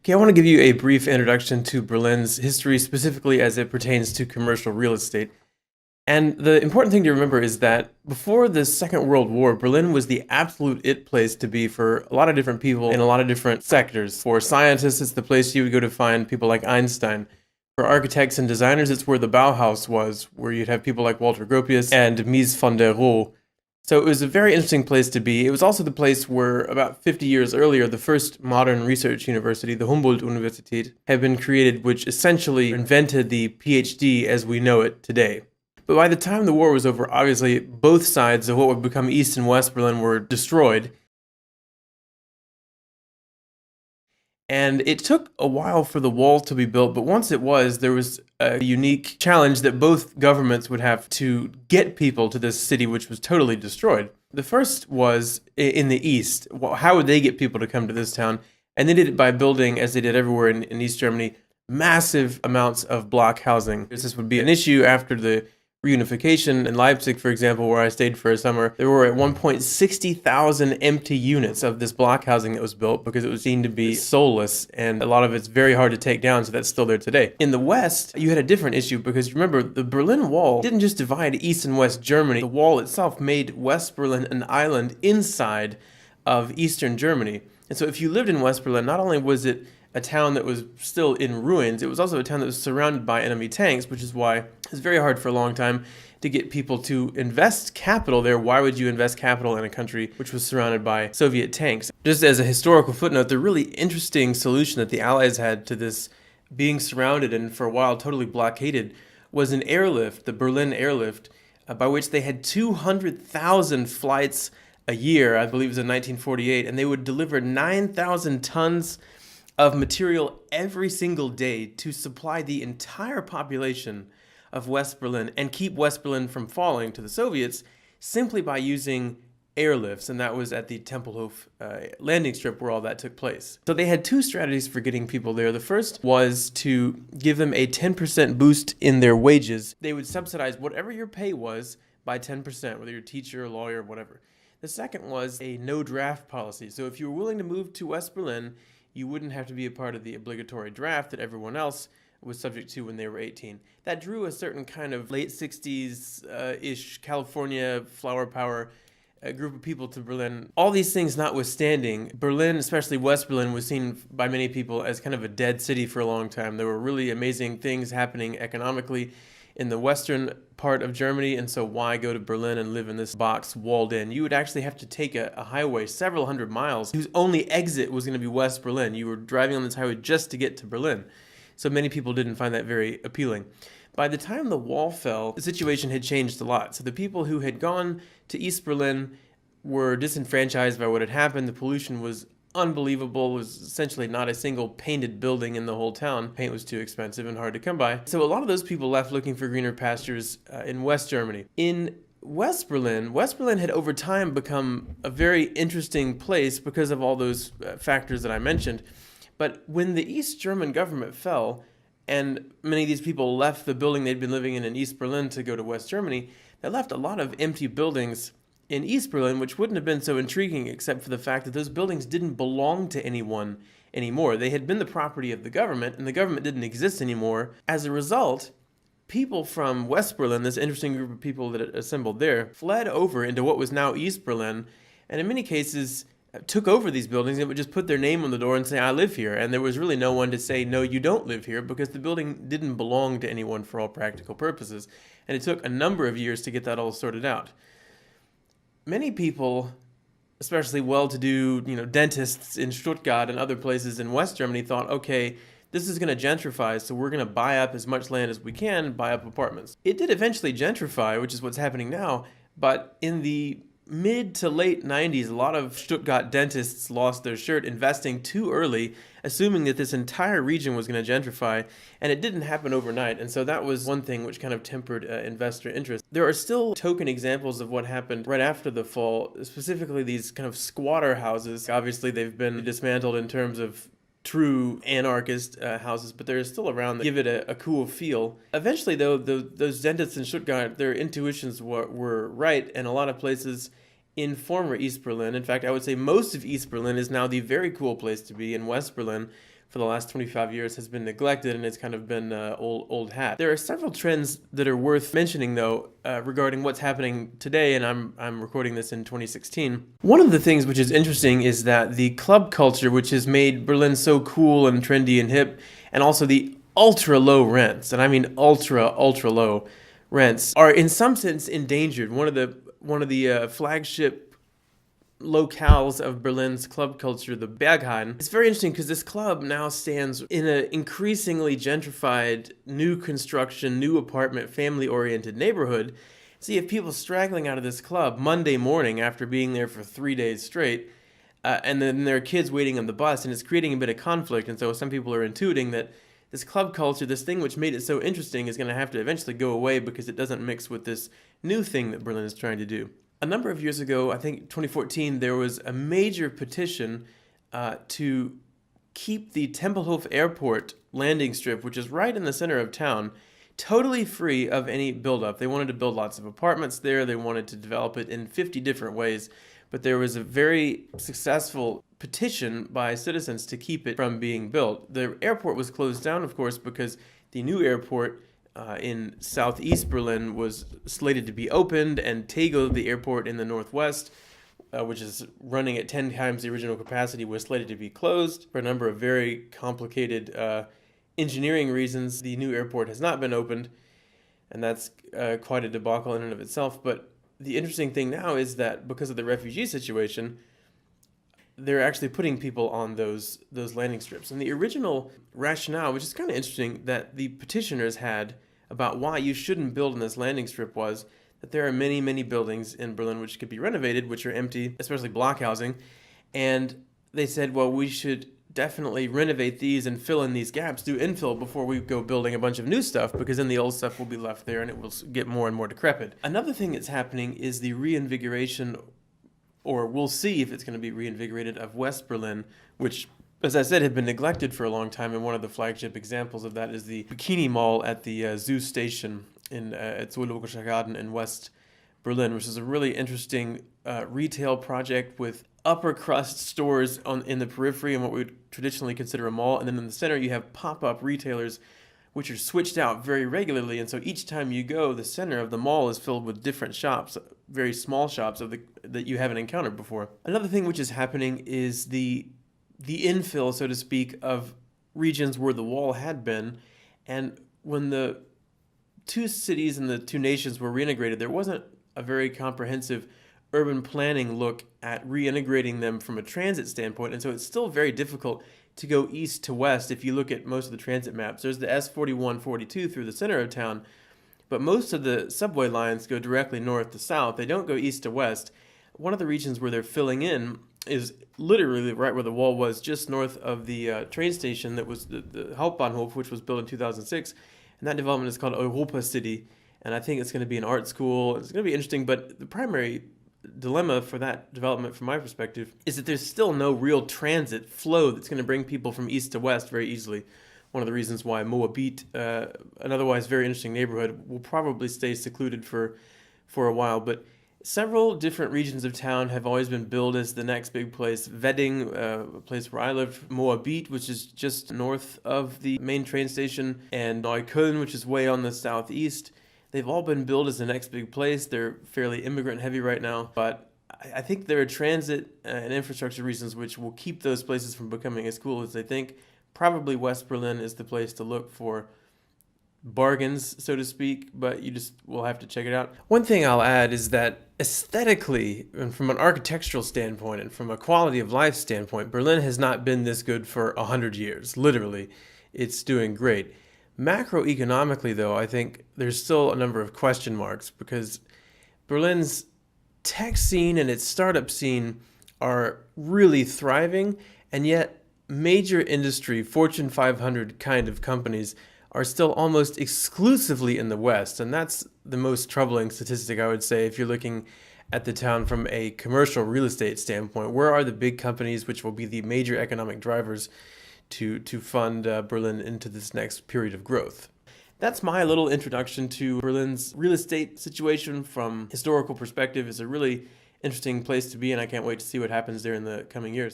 Okay, I want to give you a brief introduction to Berlin's history, specifically as it pertains to commercial real estate. And the important thing to remember is that before the Second World War, Berlin was the absolute it place to be for a lot of different people in a lot of different sectors. For scientists, it's the place you would go to find people like Einstein. For architects and designers, it's where the Bauhaus was, where you'd have people like Walter Gropius and Mies van der Rohe. So it was a very interesting place to be. It was also the place where, about 50 years earlier, the first modern research university, the Humboldt-Universität, had been created, which essentially invented the PhD as we know it today. But by the time the war was over, obviously, both sides of what would become East and West Berlin were destroyed. And it took a while for the wall to be built, but once it was, there was a unique challenge that both governments would have to get people to this city, which was totally destroyed. The first was in the east. Well, how would they get people to come to this town? And they did it by building, as they did everywhere in East Germany, massive amounts of block housing. This would be an issue after the reunification. In Leipzig, for example, where I stayed for a summer, there were at one point 60,000 empty units of this block housing that was built because it was seen to be soulless, and a lot of it's very hard to take down, so that's still there today. In the West, you had a different issue because remember, the Berlin Wall didn't just divide East and West Germany. The wall itself made West Berlin an island inside of Eastern Germany. And so if you lived in West Berlin, not only was it a town that was still in ruins, it was also a town that was surrounded by enemy tanks, which is why it's very hard for a long time to get people to invest capital there. Why would you invest capital in a country which was surrounded by Soviet tanks? Just as a historical footnote, the really interesting solution that the Allies had to this being surrounded and for a while totally blockaded was an airlift, the Berlin airlift, by which they had 200,000 flights a year, I believe it was in 1948, and they would deliver 9,000 tons of material every single day to supply the entire population of West Berlin and keep West Berlin from falling to the Soviets simply by using airlifts, and that was at the Tempelhof landing strip where all that took place. So they had two strategies for getting people there. The first was to give them a 10% boost in their wages. They would subsidize whatever your pay was by 10%, whether you're a teacher, lawyer, whatever. The second was a no draft policy. So if you were willing to move to West Berlin, you wouldn't have to be a part of the obligatory draft that everyone else was subject to when they were 18. That drew a certain kind of late 60s-ish California flower power group of people to Berlin. All these things notwithstanding, Berlin, especially West Berlin, was seen by many people as kind of a dead city for a long time. There were really amazing things happening economically in the western part of Germany, and so why go to Berlin and live in this box walled in? You would actually have to take a highway several hundred miles whose only exit was going to be West Berlin. You were driving on this highway just to get to Berlin. So many people didn't find that very appealing. By the time the wall fell, the situation had changed a lot. So the people who had gone to East Berlin were disenfranchised by what had happened. The pollution was unbelievable. It was essentially not a single painted building in the whole town. Paint was too expensive and hard to come by. So a lot of those people left looking for greener pastures in West Germany. In West Berlin had over time become a very interesting place because of all those factors that I mentioned. But when the East German government fell, and many of these people left the building they'd been living in East Berlin to go to West Germany, that left a lot of empty buildings in East Berlin, which wouldn't have been so intriguing except for the fact that those buildings didn't belong to anyone anymore. They had been the property of the government, and the government didn't exist anymore. As a result, people from West Berlin, this interesting group of people that assembled there, fled over into what was now East Berlin, and in many cases took over these buildings and would just put their name on the door and say, I live here. And there was really no one to say, no, you don't live here, because the building didn't belong to anyone for all practical purposes. And it took a number of years to get that all sorted out. Many people, especially well-to-do, dentists in Stuttgart and other places in West Germany, thought, okay, this is going to gentrify, so we're going to buy up as much land as we can, buy up apartments. It did eventually gentrify, which is what's happening now, but in the mid to late 90s, a lot of Stuttgart dentists lost their shirt investing too early, assuming that this entire region was going to gentrify, and it didn't happen overnight. And so that was one thing which kind of tempered investor interest. There are still token examples of what happened right after the fall, specifically these kind of squatter houses. Obviously, they've been dismantled in terms of true anarchist houses, but they're still around that give it a cool feel. Eventually, though, those dentists in Stuttgart, their intuitions were right, and a lot of places in former East Berlin, in fact, I would say most of East Berlin is now the very cool place to be in West Berlin for the last 25 years has been neglected and it's kind of been old hat. There are several trends that are worth mentioning, though, regarding what's happening today, and I'm recording this in 2016. One of the things which is interesting is that the club culture, which has made Berlin so cool and trendy and hip, and also the ultra low rents, and I mean ultra low rents, are in some sense endangered. One of the flagship locales of Berlin's club culture, the Berghain. It's very interesting because this club now stands in an increasingly gentrified, new construction, new apartment, family-oriented neighborhood. So you have people straggling out of this club Monday morning after being there for 3 days straight, and then there are kids waiting on the bus, and it's creating a bit of conflict. And so some people are intuiting that this club culture, this thing which made it so interesting, is going to have to eventually go away because it doesn't mix with this new thing that Berlin is trying to do. A number of years ago, I think 2014, there was a major petition to keep the Tempelhof Airport landing strip, which is right in the center of town, totally free of any buildup. They wanted to build lots of apartments there. They wanted to develop it in 50 different ways. But there was a very successful petition by citizens to keep it from being built. The airport was closed down, of course, because the new airport in southeast Berlin was slated to be opened, and Tegel, the airport in the northwest, which is running at 10 times the original capacity, was slated to be closed for a number of very complicated engineering reasons. The new airport has not been opened, and that's quite a debacle in and of itself. But the interesting thing now is that because of the refugee situation, they're actually putting people on those landing strips. And the original rationale, which is kind of interesting, that the petitioners had about why you shouldn't build on this landing strip was that there are many, many buildings in Berlin which could be renovated, which are empty, especially block housing. And they said, well, we should definitely renovate these and fill in these gaps, do infill before we go building a bunch of new stuff, because then the old stuff will be left there and it will get more and more decrepit. Another thing that's happening is the reinvigoration, or we'll see if it's going to be reinvigorated, of West Berlin, which, as I said, had been neglected for a long time. And one of the flagship examples of that is the Bikini Mall at the Zoo Station at Zoologischer Garten in West Berlin, which is a really interesting retail project with upper crust stores in the periphery and what we would traditionally consider a mall. And then in the center, you have pop-up retailers which are switched out very regularly. And so each time you go, the center of the mall is filled with different shops, very small shops that you haven't encountered before. Another thing which is happening is the infill, so to speak, of regions where the wall had been. And when the two cities and the two nations were reintegrated, there wasn't a very comprehensive urban planning look at reintegrating them from a transit standpoint. And so it's still very difficult to go east to west. If you look at most of the transit maps, there's the S41-42 through the center of town, but most of the subway lines go directly north to south. They don't go east to west. One of the regions where they're filling in is literally right where the wall was, just north of the train station that was the Hauptbahnhof, which was built in 2006. And that development is called Europa City. And I think it's going to be an art school. It's going to be interesting, but the primary dilemma for that development, from my perspective, is that there's still no real transit flow that's going to bring people from east to west very easily. One of the reasons why Moabit, an otherwise very interesting neighborhood, will probably stay secluded for a while. But several different regions of town have always been billed as the next big place. Wedding, a place where I lived, Moabit, which is just north of the main train station, and Neukölln, which is way on the southeast. They've all been billed as the next big place. They're fairly immigrant heavy right now, but I think there are transit and infrastructure reasons which will keep those places from becoming as cool as they think. Probably West Berlin is the place to look for bargains, so to speak, but you just will have to check it out. One thing I'll add is that aesthetically, and from an architectural standpoint and from a quality of life standpoint, Berlin has not been this good for 100 years. Literally, it's doing great. Macroeconomically, though, I think there's still a number of question marks, because Berlin's tech scene and its startup scene are really thriving, and yet major industry, Fortune 500 kind of companies, are still almost exclusively in the West. And that's the most troubling statistic, I would say, if you're looking at the town from a commercial real estate standpoint. Where are the big companies which will be the major economic drivers to fund Berlin into this next period of growth? That's my little introduction to Berlin's real estate situation from historical perspective. It's a really interesting place to be, and I can't wait to see what happens there in the coming years.